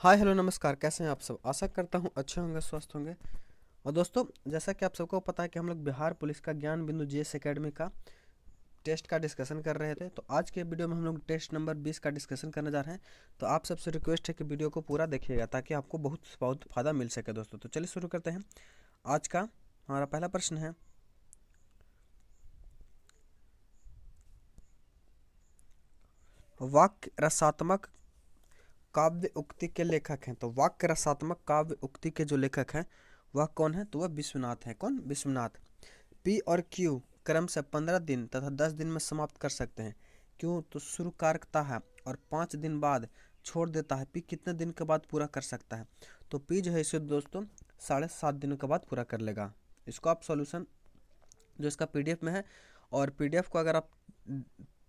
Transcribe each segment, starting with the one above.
Hi hello नमस्कार, कैसे हैं आप सब। आशा करता हूँ अच्छे होंगे, स्वस्थ होंगे। और दोस्तों, जैसा कि आप सबको पता है कि हम लोग बिहार पुलिस का ज्ञान बिंदु जीएस एकेडमी का टेस्ट का डिस्कशन कर रहे थे। तो आज के वीडियो में हम लोग टेस्ट नंबर 20 का डिस्कशन करने जा रहे हैं। तो आप सबसे रिक्वेस्ट है कि वीडियो को पूरा देखिएगा ताकि आपको बहुत बहुत फ़ायदा मिल सके दोस्तों। तो चलिए शुरू करते हैं। आज का हमारा पहला प्रश्न है, वाक्य रसात्मक काव्य उक्ति के लेखक हैं। तो वाक्य रसात्मक काव्य उक्ति के जो लेखक हैं वह कौन है? तो वह विश्वनाथ है। कौन? विश्वनाथ। पी और क्यू क्रम से 15 दिन तथा 10 दिन में समाप्त कर सकते हैं। क्यों? तो शुरू कारकता है और 5 दिन बाद छोड़ देता है। पी कितने दिन के बाद पूरा कर सकता है? तो पी जो है इसे दोस्तों 7.5 दिनों के बाद पूरा कर लेगा। इसको आप सॉल्यूशन जो इसका पीडीएफ में है, और पीडीएफ को अगर आप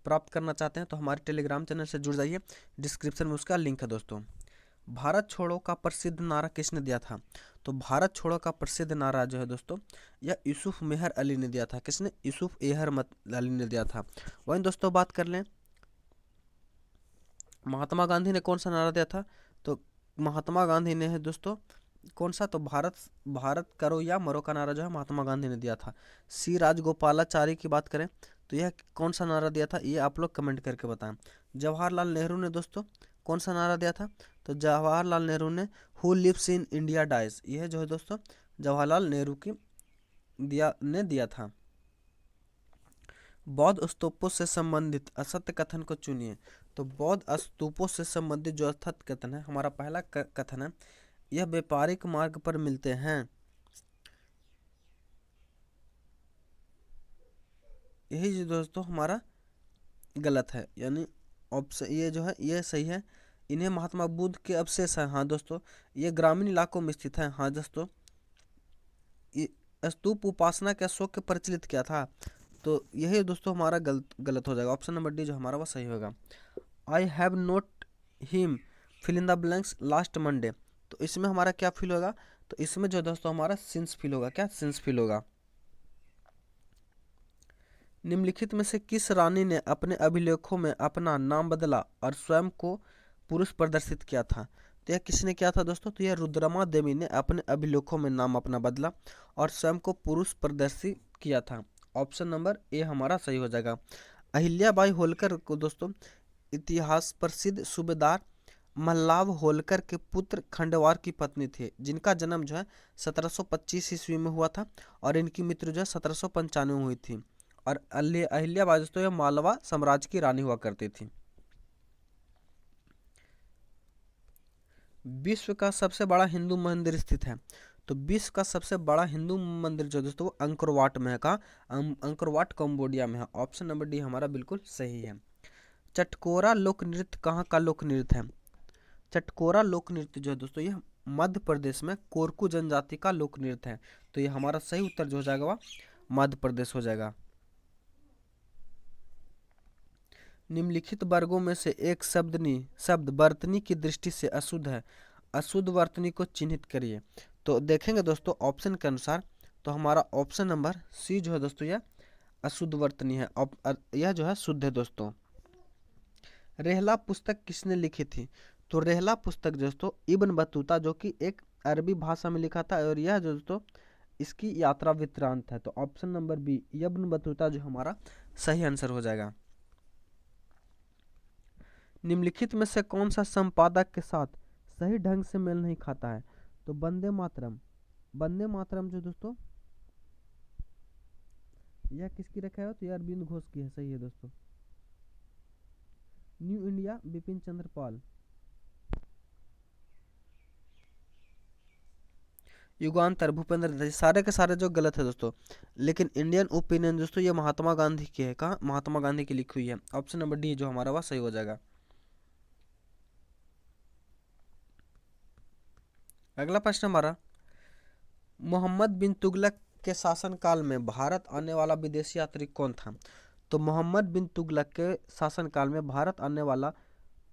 प्राप्त करना चाहते हैं तो हमारे टेलीग्राम चैनल से जुड़ जाइए, डिस्क्रिप्शन में उसका लिंक है दोस्तों। भारत छोड़ो का प्रसिद्ध नारा किसने दिया था? तो भारत छोड़ो का प्रसिद्ध नारा जो है दोस्तों, यह यूसुफ मेहर अली ने दिया था। किसने? यूसुफ एहर अली ने दिया था। वहीं दोस्तों बात कर लें, महात्मा गांधी ने कौन सा नारा दिया था? तो महात्मा गांधी ने है दोस्तों कौन सा? तो भारत भारत करो या मरो का नारा जो है महात्मा गांधी ने दिया था। सी राजगोपालाचारी की बात करें तो यह कौन सा नारा दिया था, ये आप लोग कमेंट करके बताएं। जवाहरलाल नेहरू ने दोस्तों कौन सा नारा दिया था? तो जवाहरलाल नेहरू ने who lives in India dies, यह जो है दोस्तों जवाहरलाल नेहरू की दिया था। बौद्ध स्तूपों से संबंधित असत्य कथन को चुनिए। तो बौद्ध स्तूपों से संबंधित जो असत्य कथन है, हमारा पहला कथन है, यह व्यापारिक मार्ग पर मिलते हैं। यही जो दोस्तों हमारा गलत है, यानी ऑप्शन ये जो है ये सही है। इन्हें महात्मा बुद्ध के अवशेष हैं। हाँ दोस्तों, ये ग्रामीण इलाकों में स्थित है। हाँ दोस्तों, ये स्तूप उपासना के अशोक के प्रचलित किया था। तो यही दोस्तों हमारा गलत हो जाएगा। ऑप्शन नंबर डी जो हमारा वह सही होगा। I have note him fill in the blanks last Monday. तो इसमें हमारा क्या फील होगा? तो इसमें जो दोस्तों हमारा सिंस फील होगा। क्या? सिंस फील होगा। निम्नलिखित में से किस रानी ने अपने अभिलेखों में अपना नाम बदला और स्वयं को पुरुष प्रदर्शित किया था? तो यह किसने किया था दोस्तों? तो यह रुद्रमा देवी ने अपने अभिलेखों में नाम अपना बदला और स्वयं को पुरुष प्रदर्शित किया था। ऑप्शन नंबर ए हमारा सही हो जाएगा। अहिल्याबाई होलकर को दोस्तों इतिहास प्रसिद्ध सूबेदार मल्लाव होलकर के पुत्र खंडवार की पत्नी थे, जिनका जन्म जो है 1725 ईस्वी में हुआ था और इनकी मृत्यु जो है 1795 में हुई थी। और अहिल्याबाई दोस्तों यह मालवा साम्राज्य की रानी हुआ करती थी। विश्व का सबसे बड़ा हिंदू मंदिर स्थित है। तो विश्व का सबसे बड़ा हिंदू मंदिर जो दोस्तों वो अंकोरवाट में है। कहाँ? अंकोरवाट कंबोडिया में है। ऑप्शन नंबर डी हमारा बिल्कुल सही है। चटकोरा लोक नृत्य कहाँ का लोक नृत्य है? चटकोरा लोक नृत्य जो है दोस्तों यह मध्य प्रदेश में कोरकू जनजाति का लोक नृत्य है। तो ये हमारा सही उत्तर जो हो जाएगा वह मध्य प्रदेश हो जाएगा। निम्नलिखित वर्गों में से एक शब्द वर्तनी की दृष्टि से अशुद्ध है। अशुद्ध वर्तनी को चिन्हित करिए। तो देखेंगे दोस्तों ऑप्शन के अनुसार, तो हमारा ऑप्शन नंबर सी जो है दोस्तों यह अशुद्ध वर्तनी है। यह जो है शुद्ध है दोस्तों। रेहला पुस्तक किसने लिखी थी? तो रेहला पुस्तक दोस्तों इब्न बतूता, जो कि एक अरबी भाषा में लिखा था, और यह दोस्तों इसकी यात्रा वृत्तांत है। तो option number B Ibn Battuta जो हमारा सही आंसर हो जाएगा। निम्नलिखित में से कौन सा संपादक के साथ सही ढंग से मेल नहीं खाता है? तो वंदे मातरम। वंदे मातरम जो दोस्तों यह किसकी रखा है? तो यह अरविंद घोष की है। सही है दोस्तों। New India Bipin Chandra Pal. युगांतर भूपेंद्र दत्त। सारे के सारे जो गलत है दोस्तों, लेकिन इंडियन ओपिनियन दोस्तों ये महात्मा गांधी की है। कहाँ? महात्मा गांधी की लिखी हुई है। ऑप्शन नंबर डी जो हमारा वह सही हो जाएगा। अगला प्रश्न हमारा, मोहम्मद बिन तुगलक के शासनकाल में भारत आने वाला विदेशी यात्री कौन था? तो मोहम्मद बिन तुगलक के शासनकाल में भारत आने वाला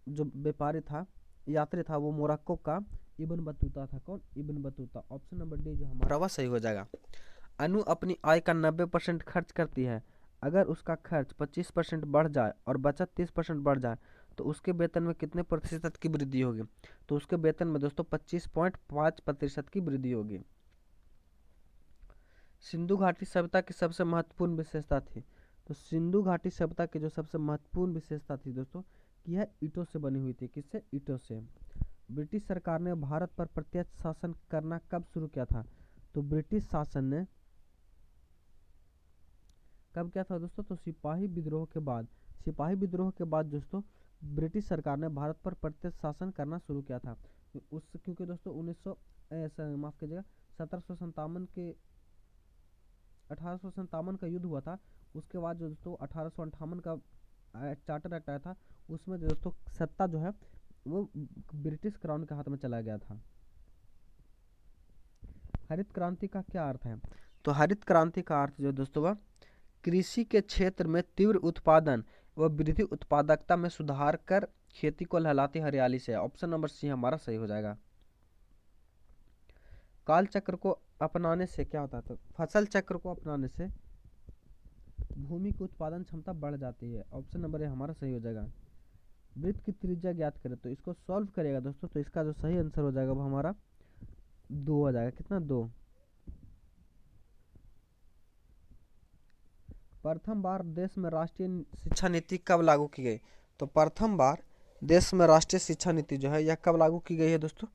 जो व्यापारी था, यात्री था, वो मोरक्को का इब्न बतूता था। कौन? Ibn Battuta. Option number D जो हमारा वह सही हो जाएगा। अनु अपनी आय का 90% खर्च करती है। अगर उसका खर्च 25% बढ़ जाए और बचत 30% बढ़ जाए तो उसके वेतन में कितने प्रतिशत की वृद्धि होगी? तो उसके वेतन में दोस्तों 25.5% की वृद्धि होगी। सिंधु घाटी सभ्यता की सबसे महत्वपूर्ण विशेषता थी। तो सिंधु घाटी सभ्यता की जो सबसे महत्वपूर्ण विशेषता थी दोस्तों, कि यह ईंटों से बनी हुई थी। किससे? ईंटों से। ब्रिटिश सरकार ने भारत पर प्रत्यक्ष शासन करना कब शुरू किया था? तो ब्रिटिश शासन ने कब किया था दोस्तों? तो सिपाही विद्रोह के बाद। सिपाही विद्रोह के बाद दोस्तों ब्रिटिश सरकार ने भारत पर प्रत्यक्ष शासन करना शुरू किया था। उस क्योंकि दोस्तों 1900 माफ कीजिएगा 1757 के 1857 का युद्ध हुआ था। उसके बाद जो दोस्तों 1858 का चार्टर एक्ट आया था, उसमें जो दोस्तों सत्ता जो है वो ब्रिटिश क्राउन के हाथ में चला गया था। हरित क्रांति का क्या अर्थ है? तो हरित क्रांति का अर्थ जो दोस्तों वह कृषि के क्षेत्र में तीव्र उत्पादन व वृद्धि उत्पादकता में सुधार कर खेती को लहलाती हरियाली से है। ऑप्शन नंबर सी हमारा सही हो जाएगा। काल चक्र को अपनाने से क्या होता है? तो फसल चक्र को अपनाने से भूमि की उत्पादन क्षमता बढ़ जाती है। ऑप्शन नंबर ए हमारा सही हो जाएगा। वृत्त की त्रिज्या ज्ञात करें। तो इसको सॉल्व करेगा दोस्तों, तो इसका जो सही आंसर हो जाएगा वो हमारा 2 हो जाएगा। कितना? 2। प्रथम बार देश में राष्ट्रीय शिक्षा नीति कब लागू की गई? तो प्रथम बार देश में राष्ट्रीय शिक्षा नीति जो है यह कब लागू की गई है दोस्तों?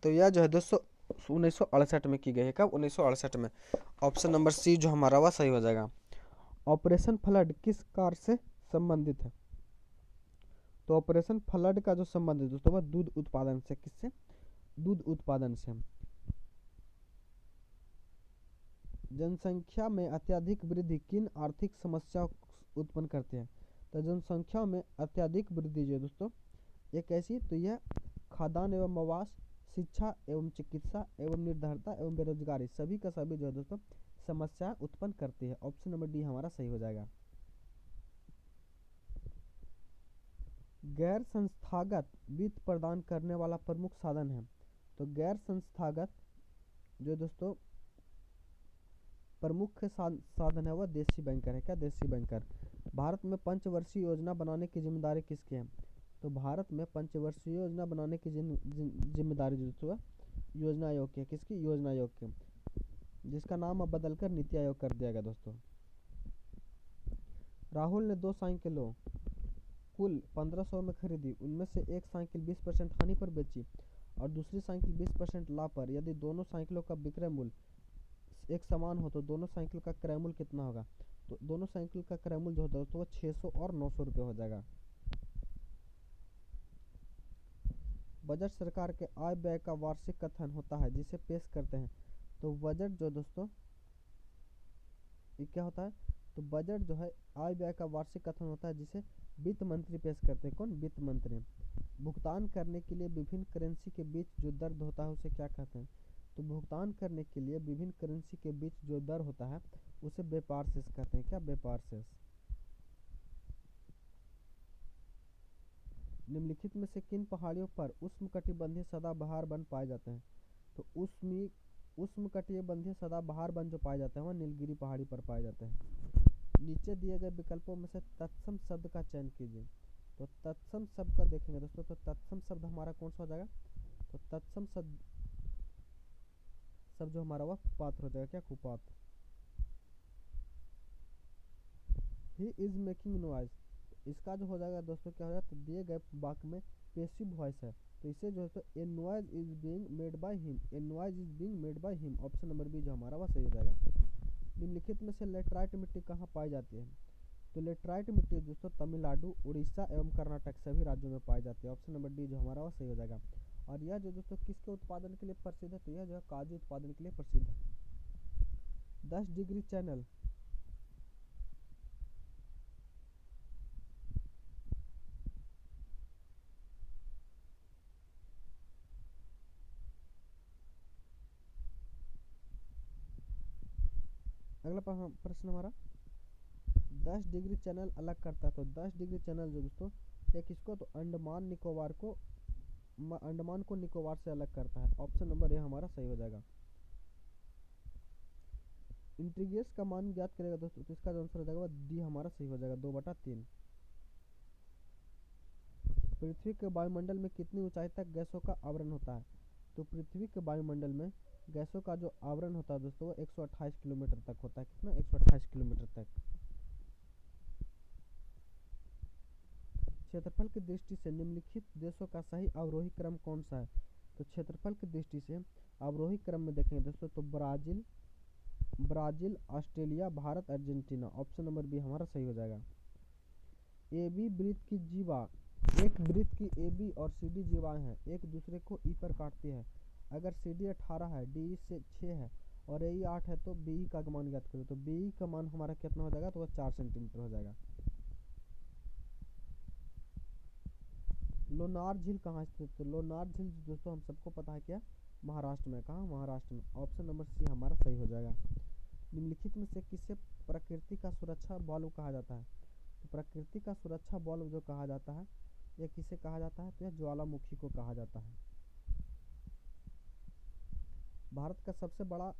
तो यह जो है दोस्तों 1968 में की गई है। कब? 1968 में। ऑप्शन नंबर सी जो हमारा वह सही हो जाएगा। ऑपरेशन फ्लड किस कार्य से संबंधित है? तो ऑपरेशन फ्लड का जो संबंध है दोस्तों वह दूध उत्पादन से। किससे? दूध उत्पादन से। जनसंख्या में अत्यधिक वृद्धि किन आर्थिक समस्या उत्पन्न करते हैं? तो जनसंख्या में अत्यधिक वृद्धि जो है दोस्तों एक ऐसी, तो यह खाद्यान्न एवं आवास, शिक्षा एवं चिकित्सा एवं निर्धरता एवं बेरोजगारी सभी का सभी जो है दोस्तों समस्या उत्पन्न करती है। ऑप्शन नंबर डी हमारा सही हो जाएगा। गैर संस्थागत वित्त प्रदान करने वाला प्रमुख साधन है। तो गैर संस्थागत जो दोस्तों प्रमुख साधन है वह देशी बैंकर है। क्या? देशी बैंकर। भारत में पंचवर्षीय योजना बनाने की जिम्मेदारी किसकी है? तो भारत में पंचवर्षीय योजना बनाने की जिम्मेदारी जो है योजना आयोग की है। किसकी? योजना आयोग की, जिसका नाम अब बदलकर नीति आयोग कर दिया गया दोस्तों। राहुल ने 2 साइकिलों कुल 1500 में खरीदी। उनमें से एक साइकिल 20% हानि पर बेची और दूसरी साइकिल 20% लाभ पर। यदि दोनों साइकिलों का विक्रय मूल्य एक समान हो तो दोनों साइकिल का क्रय मूल्य कितना होगा? तो दोनों साइकिल का क्रय मूल्य जो होता है तो वो 600 और 900 रुपये हो जाएगा। बजट सरकार के आय व्यय का वार्षिक कथन होता है जिसे पेश करते हैं। तो बजट जो दोस्तों ये क्या होता है? तो बजट जो है आय व्यय का वार्षिक कथन होता है जिसे वित्त मंत्री पेश करते हैं। कौन? वित्त मंत्री। भुगतान करने के लिए विभिन्न करेंसी के बीच जो दर होता है उसे क्या कहते हैं? तो भुगतान करने के लिए विभिन्न करेंसी के बीच जो दर होता है उसे व्यापार शेष कहते हैं। क्या? व्यापार शेष। निम्नलिखित में से किन पहाड़ियों पर उष्णकटिबंधीय सदाबहार वन पाए जाते हैं? तो उष्णकटिबंधीय सदाबहार वन जो पाए जाते हैं वह नीलगिरी पहाड़ी पर पाए जाते हैं। नीचे दिए गए विकल्पों में से तत्सम शब्द का चयन कीजिए। तो तत्सम शब्द का देखेंगे दोस्तों, तो तत्सम शब्द हमारा कौन सा हो जाएगा? तो तत्सम शब्द जो हमारा वह कुपात्र हो जाएगा। क्या? कुपात्र। ही इज मेकिंग नॉइज, इसका जो हो जाएगा दोस्तों क्या हो जाएगा? तो दिए गए वाक्य में पेसिव वॉइस है, तो इसे जो है तो a noise is being made by him, a noise is being made by him. Option number B जो हमारा वह सही हो जाएगा। निम्नलिखित में से लेटराइट मिट्टी कहाँ पाई जाती है? तो लेटराइट मिट्टी दोस्तों तमिलनाडु, उड़ीसा एवं कर्नाटक सभी राज्यों में पाई जाती है। ऑप्शन नंबर डी जो हमारा वह सही हो जाएगा। और यह जो दोस्तों किसके उत्पादन के लिए प्रसिद्ध है? तो यह जो है काजू उत्पादन के लिए प्रसिद्ध है। 10 डिग्री चैनल अगला प्रश्न हमारा 10 डिग्री चैनल अलग करता है। तो 10 डिग्री चैनल जो दोस्तों ये किसको? तो अंडमान को निकोबार से अलग करता है। ऑप्शन नंबर ए हमारा सही हो जाएगा। इंटीग्रेस का मान ज्ञात करेगा दोस्तों, तो इसका जो आंसर हो जाएगा डी हमारा सही हो जाएगा, 2/3। पृथ्वी के वायुमंडल में कितनी ऊंचाई तक गैसों का आवरण होता है? तो पृथ्वी के वायुमंडल में गैसों का जो आवरण होता है दोस्तों वो 128 किलोमीटर तक होता है। कितना? 128 किलोमीटर तक। क्षेत्रफल की दृष्टि से निम्नलिखित देशों का सही अवरोही क्रम कौन सा है? तो क्षेत्रफल की दृष्टि से अवरोही क्रम में देखेंगे दोस्तों तो Brazil, Australia, Bharat, Argentina. Option number B हमारा सही हो जाएगा। ए बी वृत्त की जीवा, एक वृत्त की ए बी और सी डी जीवाएं हैं, एक दूसरे को ई पर काटती है। अगर सी डी 18 है, डी से 6 है और ए 8 है तो बी का मान ज्ञात करो। तो बी का मान हमारा कितना हो जाएगा? तो वह 4 सेंटीमीटर हो जाएगा। लोनार झील कहाँ स्थित है? तो लोनार झील दोस्तों हम सबको पता है क्या, महाराष्ट्र में। कहाँ? महाराष्ट्र में। ऑप्शन नंबर सी हमारा सही हो जाएगा। निम्नलिखित में से किसे प्रकृति का सुरक्षा बल्ब कहा जाता है? तो प्रकृति का सुरक्षा बल्ब जो कहा जाता है यह किसे कहा जाता है? तो यह ज्वालामुखी को कहा जाता है। भारत का सबसे बड़ा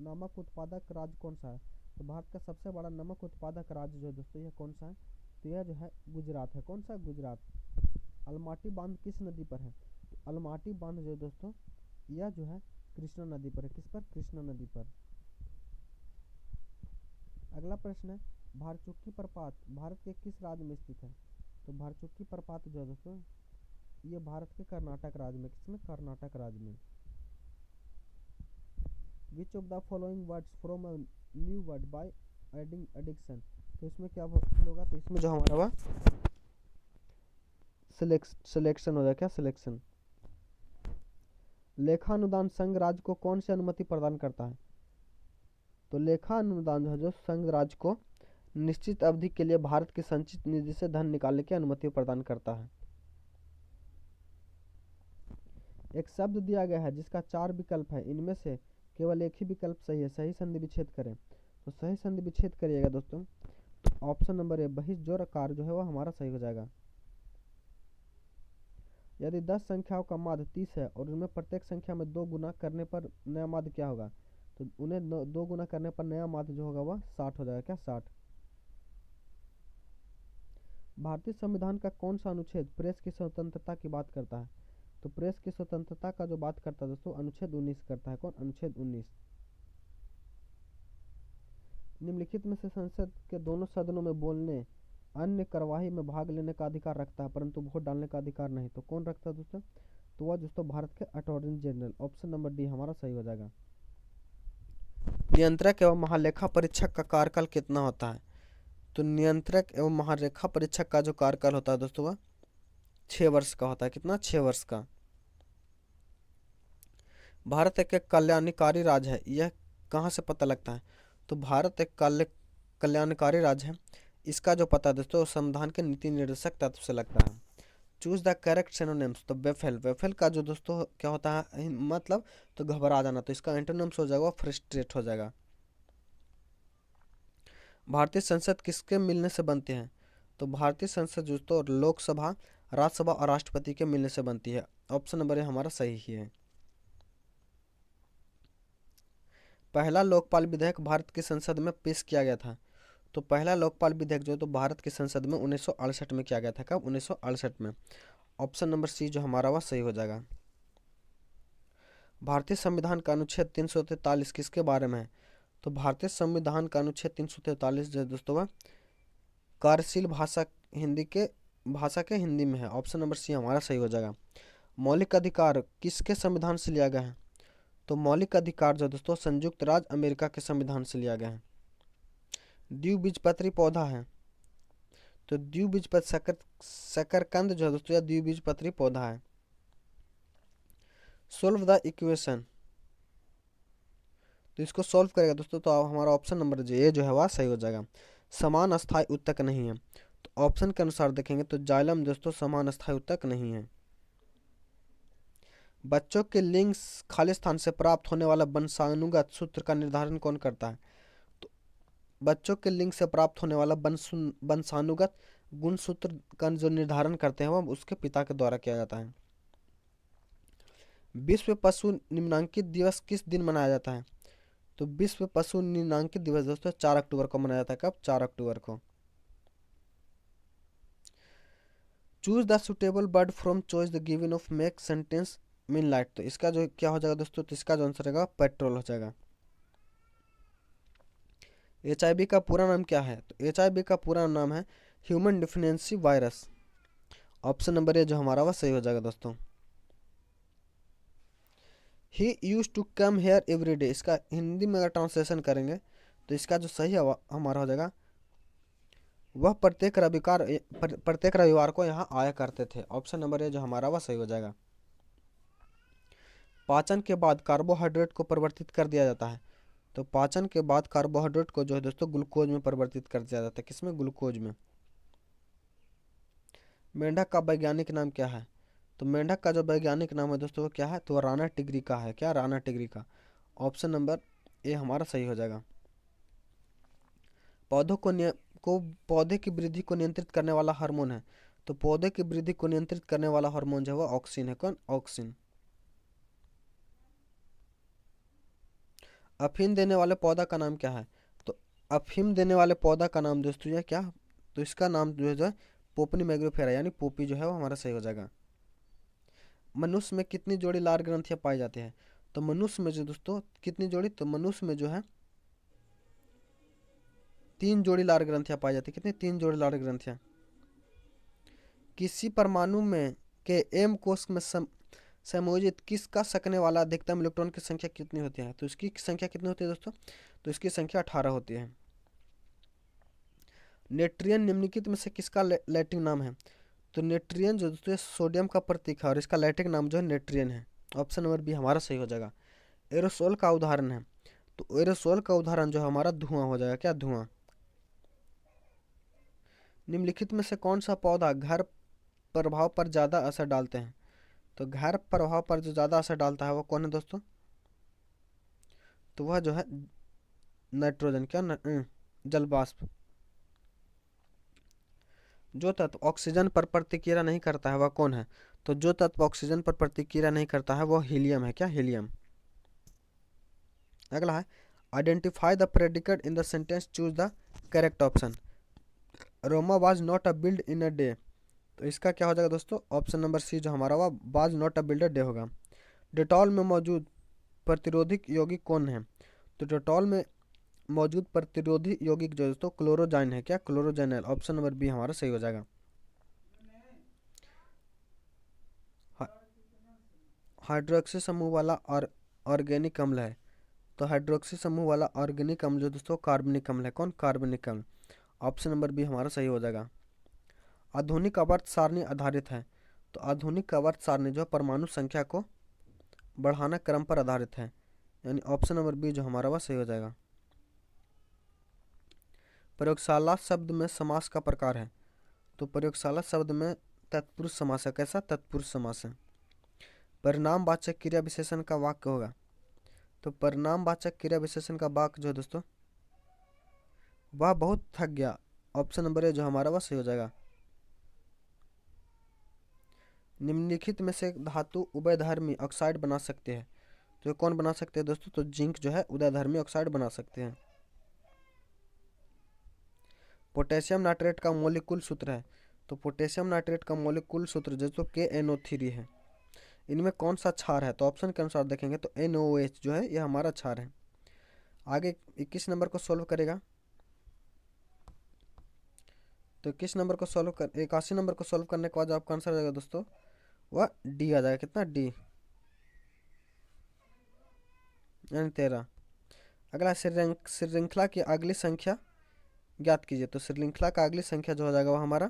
नमक उत्पादक राज्य कौन सा है? तो भारत का सबसे बड़ा नमक उत्पादक राज्य जो है दोस्तों यह कौन सा है? तो यह जो है गुजरात है। कौन सा? गुजरात। अलमाटी बांध किस नदी पर है? तो अलमाटी बांध जो है दोस्तों यह जो है कृष्णा नदी पर है। किस पर? कृष्णा नदी पर। अगला प्रश्न है, भारचुक्की प्रपात भारत के किस राज्य में स्थित है? तो भारचुक्की प्रपात जो है दोस्तों ये भारत के कर्नाटक राज्य में। किसमें? कर्नाटक राज्य में। Which of the following words from a new word by adding addiction. तो इसमें क्या होगा? तो इसमें जो हमारा हुआ सिलेक्शन हो जाएगा। क्या? सिलेक्शन। लेखा अनुदान संघ राज्य को कौन सी अनुमति प्रदान करता है? तो लेखा अनुदान जो है जो संघ राज्य को निश्चित अवधि के लिए भारत की संचित निधि से धन निकालने की अनुमति प्रदान करता है। एक शब्द दिया गया है जिसका 4 विकल्प है, इनमें से केवल एक ही विकल्प सही है, सही संधि विच्छेद करें। तो सही संधि विच्छेद करिएगा दोस्तों। तो ऑप्शन नंबर ए बहिष्जोरकार जो है वह हमारा सही हो जाएगा। यदि 10 संख्याओं का माध्य 30 है और उनमें प्रत्येक संख्या में 2 गुना करने पर नया माध्य क्या होगा? तो उन्हें 2 गुना करने पर नया माध्य जो होगा वह 60 हो जाएगा। क्या? 60। भारतीय संविधान का कौन सा अनुच्छेद प्रेस की स्वतंत्रता की बात करता है? तो प्रेस की स्वतंत्रता का जो बात करता है दोस्तों अनुच्छेद 19 करता है। कौन? अनुच्छेद 19। निम्नलिखित में से संसद के दोनों सदनों में बोलने, अन्य कार्यवाही में भाग लेने का अधिकार रखता है परंतु वोट डालने का अधिकार नहीं। तो कौन रखता है दोस्तों? तो वह दोस्तों भारत के attorney general. Option number D हमारा सही हो जाएगा। नियंत्रक एवं महालेखा परीक्षक का कार्यकाल कितना होता है? तो नियंत्रक एवं महालेखा परीक्षक का जो कार्यकाल होता है दोस्तों वह 6 वर्ष का होता है। कितना? 6 वर्ष का। भारत एक कल्याणकारी राज्य है, यह कहाँ से पता लगता है? तो भारत एक कल्याणकारी राज्य है, इसका जो पता है दोस्तों संविधान के नीति निर्देशक तत्व से लगता है। Choose the correct synonyms. तो बेफेल का जो दोस्तों क्या होता है मतलब तो घबरा जाना, तो इसका एंटोनिम्स हो जाएगा फ्रस्ट्रेट हो जाएगा। भारतीय संसद किसके मिलने से बनते हैं? तो भारतीय संसद दोस्तों लोकसभा, राज्यसभा और राष्ट्रपति के मिलने से बनती है। ऑप्शन नंबर ए हमारा सही ही है। पहला लोकपाल विधेयक भारत की संसद में पेश किया गया था। तो पहला लोकपाल विधेयक जो तो भारत की संसद में 1968 में किया गया था। कब? 1968 में। ऑप्शन नंबर सी जो हमारा वह सही हो जाएगा। भारतीय संविधान का अनुच्छेद 343 किसके बारे में है? तो भारतीय संविधान का अनुच्छेद 343 जो है दोस्तों वह कार्यशील भाषा के हिंदी में है। ऑप्शन नंबर सी हमारा सही हो जाएगा। मौलिक अधिकार किसके संविधान से लिया गया है? तो मौलिक अधिकार जो दोस्तों संयुक्त राज्य अमेरिका के संविधान से लिया गया है। द्विबीजपत्री पौधा है, तो द्विबीजपत्री शकरकंद जो है दोस्तों यह द्विबीजपत्री पौधा है। Solve the equation. तो इसको सॉल्व करेगा दोस्तों तो हमारा ऑप्शन नंबर ए जो है वह सही हो जाएगा। समान अस्थायी उत्तक नहीं है। तो ऑप्शन के अनुसार देखेंगे तो जाइलम दोस्तों समान अस्थायी उत्तक नहीं है। बच्चों के लिंग खाली स्थान से प्राप्त होने वाला वंशानुगत सूत्र का निर्धारण कौन करता है? तो बच्चों के लिंग से प्राप्त होने वाला वंशानुगत गुणसूत्र का जो निर्धारण करते हैं वह उसके पिता के द्वारा किया जाता है। विश्व पशु निम्नांकित दिवस किस दिन मनाया जाता है? तो विश्व पशु निम्नांकित दिवस दोस्तों 4 अक्टूबर को मनाया जाता है। कब? 4 अक्टूबर को। Choose the suitable word from choice the given of make sentence mean light. तो इसका जो क्या हो जाएगा दोस्तों, तो इसका जो आंसर रहेगा पेट्रोल हो जाएगा। HIV का पूरा नाम क्या है? तो HIV का पूरा नाम है human deficiency virus. Option number A जो हमारा वह सही हो जाएगा दोस्तों। He used to come here every day, इसका हिंदी में अगर ट्रांसलेशन करेंगे तो इसका जो सही हमारा हो जाएगा, वह प्रत्येक रविवार को यहाँ आया करते थे। ऑप्शन नंबर ए जो हमारा वह सही हो जाएगा। पाचन के बाद कार्बोहाइड्रेट को परिवर्तित कर दिया जाता है। तो पाचन के बाद कार्बोहाइड्रेट को जो है दोस्तों ग्लूकोज में परिवर्तित कर दिया जाता है। किसमें? ग्लूकोज में। मेंढक का वैज्ञानिक नाम क्या है? तो मेंढक का जो वैज्ञानिक नाम है दोस्तों वो क्या है? तो राना टिगरी का है। क्या? राना टिगरी का। ऑप्शन नंबर ए हमारा सही हो जाएगा। पौधों को पौधे की वृद्धि को नियंत्रित करने वाला हार्मोन है। तो पौधे की वृद्धि को नियंत्रित करने वाला हार्मोन जो है वो ऑक्सिन है। कौन? ऑक्सिन। अफीम देने वाले पौधा का नाम क्या है? तो अफीम देने वाले पौधा का नाम दोस्तों ये क्या? तो इसका नाम जो है पोपनी मैग्रोफेरा यानी पोपी जो है वो हमारा सही हो जाएगा। मनुष्य में कितनी जोड़ी लार ग्रंथियां पाई जाती है? तो मनुष्य में जो दोस्तों कितनी जोड़ी? तो मनुष्य में जो है 3 जोड़ी लार ग्रंथियां पाई जाती है। कितनी? 3 जोड़ी लार ग्रंथियां। किसी परमाणु में के एम कोष में संयोजित किसका सकने वाला अधिकतम इलेक्ट्रॉन की संख्या कितनी होती है? तो इसकी संख्या कितनी होती है दोस्तों? तो इसकी संख्या 18 होती है। नेट्रियन निम्नलिखित में से किसका लैटिन नाम है? तो नेट्रियन जो दोस्तों सोडियम का प्रतीक है और इसका लैटिन नाम जो है नेट्रियन है। ऑप्शन नंबर बी हमारा सही हो जाएगा। एरोसोल का उदाहरण है। तो एरोसोल का उदाहरण जो हमारा धुआं हो जाएगा। क्या? धुआं। निम्नलिखित में से कौन सा पौधा घर प्रभाव पर ज्यादा असर डालते हैं? तो घर प्रभाव पर जो ज्यादा असर डालता है वो कौन है दोस्तों? तो वह जो है नाइट्रोजन। क्या? जल वाष्प। जो तत्व ऑक्सीजन पर प्रतिक्रिया नहीं करता है वह कौन है? तो जो तत्व ऑक्सीजन पर प्रतिक्रिया नहीं करता है वह हीलियम है। क्या? हीलियम। अगला है identify the predicate in the sentence, choose the correct option. Roma was not a build in a day. तो इसका क्या हो जाएगा दोस्तों? ऑप्शन नंबर सी जो हमारा हुआ was not a builder day होगा। डेटॉल में मौजूद प्रतिरोधिक यौगिक कौन है? तो डेटॉल में मौजूद प्रतिरोधी यौगिक जो दोस्तों क्लोरोजाइन है। क्या? क्लोरोजाइनल। ऑप्शन नंबर बी हमारा सही हो जाएगा। हाइड्रोक्सी समूह वाला और ऑर्गेनिक अम्ल है। तो हाइड्रोक्सी समूह वाला ऑर्गेनिक अम्ल जो दोस्तों कार्बनिक अम्ल है। कौन? कार्बनिक अम्ल। ऑप्शन नंबर बी हमारा सही हो जाएगा। आधुनिक आवर्त सारणी आधारित है। तो आधुनिक आवर्त सारणी जो परमाणु संख्या को बढ़ाना क्रम पर आधारित है, यानी ऑप्शन नंबर बी जो हमारा वह सही हो जाएगा। प्रयोगशाला शब्द में समास का प्रकार है। तो प्रयोगशाला शब्द में तत्पुरुष समास है। कैसा? तत्पुरुष समास है। परिणामवाचक क्रिया विशेषण का वाक्य होगा। तो परिणामवाचक क्रिया विशेषण का वाक्य जो है दोस्तों वह बहुत थक गया। ऑप्शन नंबर ए जो हमारा वह सही हो जाएगा। निम्नलिखित में से धातु उभयधर्मी ऑक्साइड बना सकते हैं। तो कौन बना सकते हैं दोस्तों? तो जिंक जो है उभयधर्मी ऑक्साइड बना सकते हैं। पोटेशियम नाइट्रेट का मौलिक सूत्र है। तो पोटेशियम नाइट्रेट का मौलिक सूत्र जो KNO3 है। इनमें कौन सा क्षार है? तो ऑप्शन के अनुसार देखेंगे तो NOH जो है यह हमारा क्षार है। आगे 21 नंबर को सॉल्व करेगा। तो 21 नंबर को सॉल्व कर 81 नंबर को सॉल्व करने के बाद आपका आंसर आ जाएगा दोस्तों वह डी आ जाएगा। कितना? डी, यानी 13। अगला श्रृंखला की अगली संख्या ज्ञात कीजिए। तो श्रृंखला का अगली संख्या जो हो जाएगा वह हमारा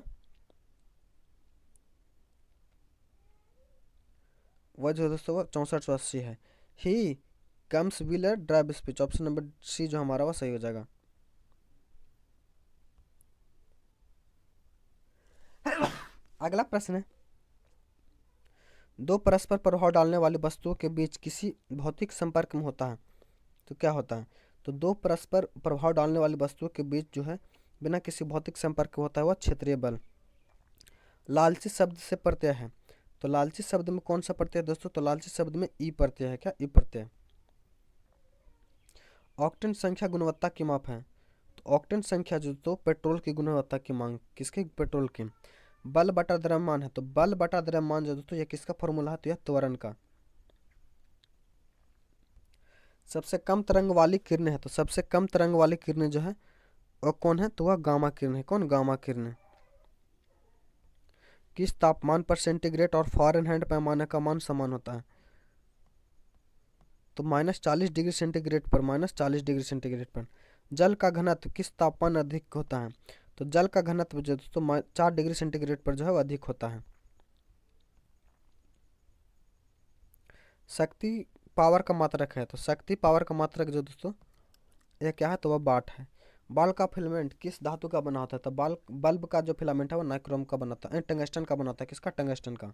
वह जो दोस्तों वह 6480 है। He comes wheeler drive speech. Option number C जो हमारा वह सही हो जाएगा। अगला प्रश्न है, दो परस्पर प्रभाव डालने वाली वस्तुओं के बीच किसी भौतिक संपर्क में होता है तो क्या होता है? तो दो परस्पर प्रभाव डालने वाली वस्तुओं के बीच जो है बिना किसी भौतिक संपर्क के होता है वह क्षेत्रीय बल। लालची शब्द से प्रत्यय है। तो लालची शब्द में कौन सा प्रत्यय है दोस्तों? तो लालची शब्द में ई प्रत्यय है। क्या? ई प्रत्यय। ऑक्टेन संख्या गुणवत्ता की माप है। तो ऑक्टेन संख्या जो तो पेट्रोल की गुणवत्ता की मांग, किसकी? पेट्रोल की। बल बटा द्रव्यमान है, तो बल बटा द्रव्यमान जो दोस्तों ये किसका फॉर्मूला है, तो यह त्वरण का। सबसे कम तरंग वाली किरणें है, तो सबसे कम तरंग वाली किरणें जो है वो कौन है, तो वह गामा किरण है। कौन, गामा किरण। किस तापमान पर सेंटीग्रेड और फ़ारेनहाइट पैमाने का मान समान होता है, तो -40 डिग्री सेंटीग्रेड पर, -40 डिग्री सेंटीग्रेड पर। जल का घनत्व किस तापमान अधिक होता है, तो जल का घनत्व जो दोस्तों 4 डिग्री सेंटीग्रेड पर जो है वो अधिक होता है। शक्ति पावर का मात्रक है, तो शक्ति पावर का मात्रक जो दोस्तों यह क्या है, तो वह वाट है। बाल का फिलामेंट किस धातु का बना होता है, तो बल्ब का जो फिलामेंट है वो नाइक्रोम का बनाता है, टंगस्टन का बनाता है। किसका, टंगस्टन का।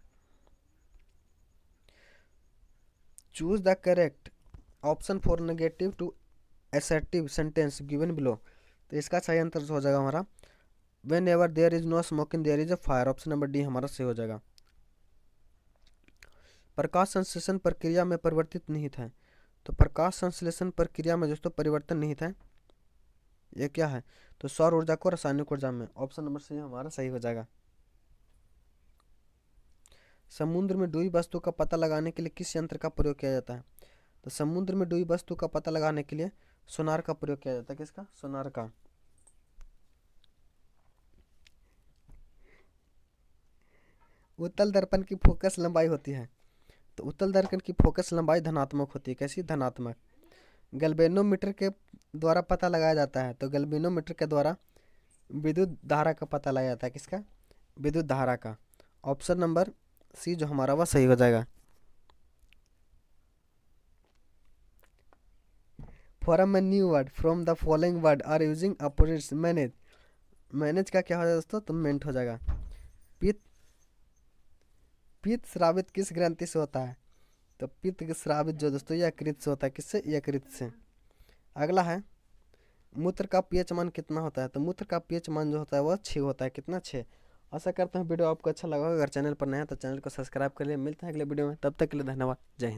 Choose the correct option for negative to assertive sentence given below, तो इसका सही आंसर हो जाएगा हमारा whenever there is no smoking there is a fire. Option number D हमारा सही हो जाएगा। प्रकाश संश्लेषण प्रक्रिया में परिवर्तित निहित है, तो प्रकाश संश्लेषण प्रक्रिया में दोस्तों परिवर्तन निहित है, ये क्या है, तो सौर ऊर्जा को रासायनिक ऊर्जा में। ऑप्शन नंबर सी हमारा सही हो जाएगा। समुद्र में डूबी वस्तु का पता लगाने के लिए किस यंत्र का प्रयोग किया जाता है, तो समुद्र में डूबी वस्तु का पता लगाने के लिए सोनार का प्रयोग किया जाता है। किसका, सोनार का। उत्तल दर्पण की फोकस लंबाई होती है, तो उत्तल दर्पण की फोकस लंबाई धनात्मक होती है। कैसी, धनात्मक। गैल्वेनोमीटर के द्वारा पता लगाया जाता है, तो गैल्वेनोमीटर के द्वारा विद्युत धारा का पता लगाया जाता है। किसका, विद्युत धारा का। ऑप्शन नंबर सी जो हमारा वह सही हो जाएगा। Form a new word from the following word are using opposites. Manage, manage का क्या हो जाएगा दोस्तों, तो मेंट हो जाएगा। पित्त, पित्त स्रावित किस ग्रंथि से होता है, तो पित्त स्रावित जो दोस्तों यकृत से होता है। किससे, यकृत से। अगला है मूत्र का पीएच मान कितना होता है, तो मूत्र का पीएच मान जो होता है वह 6 होता है। कितना, 6। आशा करता हूँ वीडियो आपको अच्छा लगा। अगर चैनल पर नया है तो चैनल को सब्सक्राइब कर लिए। मिलते हैं अगले वीडियो में, तब तक के लिए धन्यवाद। जय हिंद।